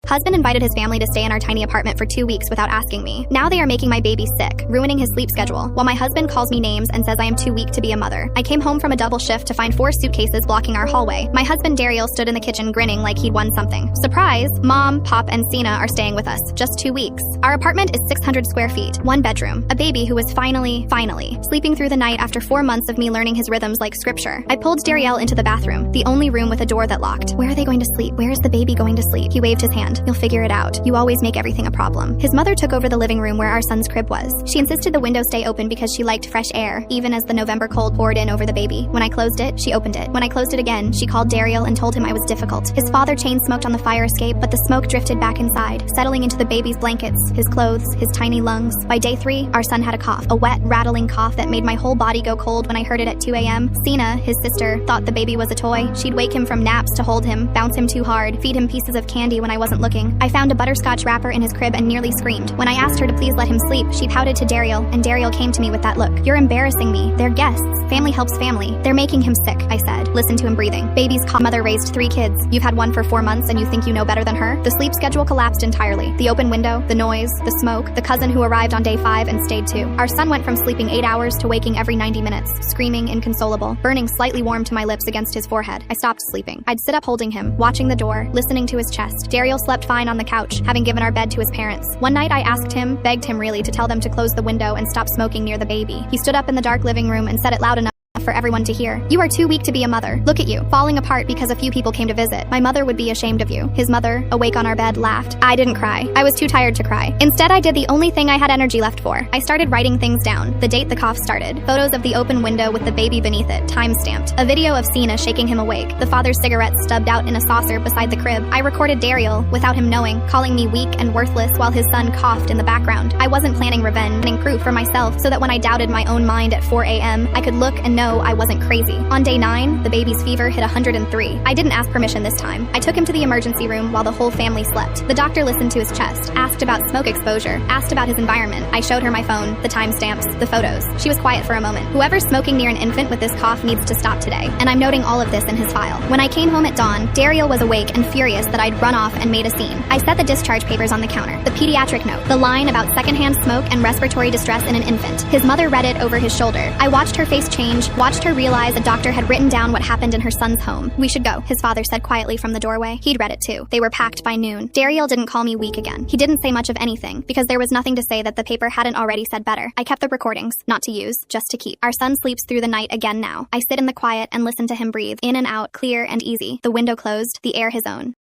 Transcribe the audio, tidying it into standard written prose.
Husband invited his family to stay in our tiny apartment for 2 weeks without asking me. Now they are making my baby sick, ruining his sleep schedule, while my husband calls me names and says I am too weak to be a mother. I came home from a double shift to find 4 suitcases blocking our hallway. My husband Daryl stood in the kitchen grinning like he'd won something. Surprise! Mom, Pop, and Sina are staying with us. Just 2 weeks. Our apartment is 600 square feet, 1 bedroom, a baby who was finally, sleeping through the night after 4 months of me learning his rhythms like scripture. I pulled Daryl into the bathroom, the only room with a door that locked. Where are they going to sleep? Where is the baby going to sleep? He waved his hand. You'll figure it out. You always make everything a problem. His mother took over the living room where our son's crib was. She insisted the window stay open because she liked fresh air, even as the November cold poured in over the baby. When I closed it, she opened it. When I closed it again, she called Daryl and told him I was difficult. His father chain smoked on the fire escape, but the smoke drifted back inside, settling into the baby's blankets, his clothes, his tiny lungs. By day 3, our son had a cough, a wet, rattling cough that made my whole body go cold when I heard it at 2 a.m. Sina, his sister, thought the baby was a toy. She'd wake him from naps to hold him, bounce him too hard, feed him pieces of candy when I wasn't looking. I found a butterscotch wrapper in his crib and nearly screamed. When I asked her to please let him sleep, she pouted to Daryl, and Daryl came to me with that look. You're embarrassing me. They're guests. Family helps family. They're making him sick, I said. Listen to him breathing. Baby's mother raised 3 kids. You've had one for 4 months and you think you know better than her? The sleep schedule collapsed entirely. The open window, the noise, the smoke, the cousin who arrived on day 5 and stayed 2. Our son went from sleeping 8 hours to waking every 90 minutes, screaming, inconsolable, burning slightly warm to my lips against his forehead. I stopped sleeping. I'd sit up holding him, watching the door, listening to his chest. Daryl slept fine on the couch, having given our bed to his parents. One night I asked him, begged him really, to tell them to close the window and stop smoking near the baby. He stood up in the dark living room and said it loud enough for everyone to hear. You are too weak to be a mother. Look at you, falling apart because a few people came to visit. My mother would be ashamed of you. His mother, awake on our bed, laughed. I didn't cry. I was too tired to cry. Instead, I did the only thing I had energy left for. I started writing things down. The date the cough started. Photos of the open window with the baby beneath it, time-stamped. A video of Sina shaking him awake. The father's cigarette stubbed out in a saucer beside the crib. I recorded Daryl, without him knowing, calling me weak and worthless while his son coughed in the background. I wasn't planning revenge, planning proof for myself so that when I doubted my own mind at 4 a.m., I could look and know I wasn't crazy. On day 9, the baby's fever hit 103. I didn't ask permission this time. I took him to the emergency room while the whole family slept. The doctor listened to his chest, asked about smoke exposure, asked about his environment. I showed her my phone, the timestamps, the photos. She was quiet for a moment. Whoever's smoking near an infant with this cough needs to stop today, and I'm noting all of this in his file. When I came home at dawn, Daryl was awake and furious that I'd run off and made a scene. I set the discharge papers on the counter, the pediatric note, the line about secondhand smoke and respiratory distress in an infant. His mother read it over his shoulder. I watched her face change, watched her realize a doctor had written down what happened in her son's home. We should go, his father said quietly from the doorway. He'd read it too. They were packed by noon. Daryl didn't call me weak again. He didn't say much of anything, because there was nothing to say that the paper hadn't already said better. I kept the recordings, not to use, just to keep. Our son sleeps through the night again now. I sit in the quiet and listen to him breathe, in and out, clear and easy. The window closed, the air his own.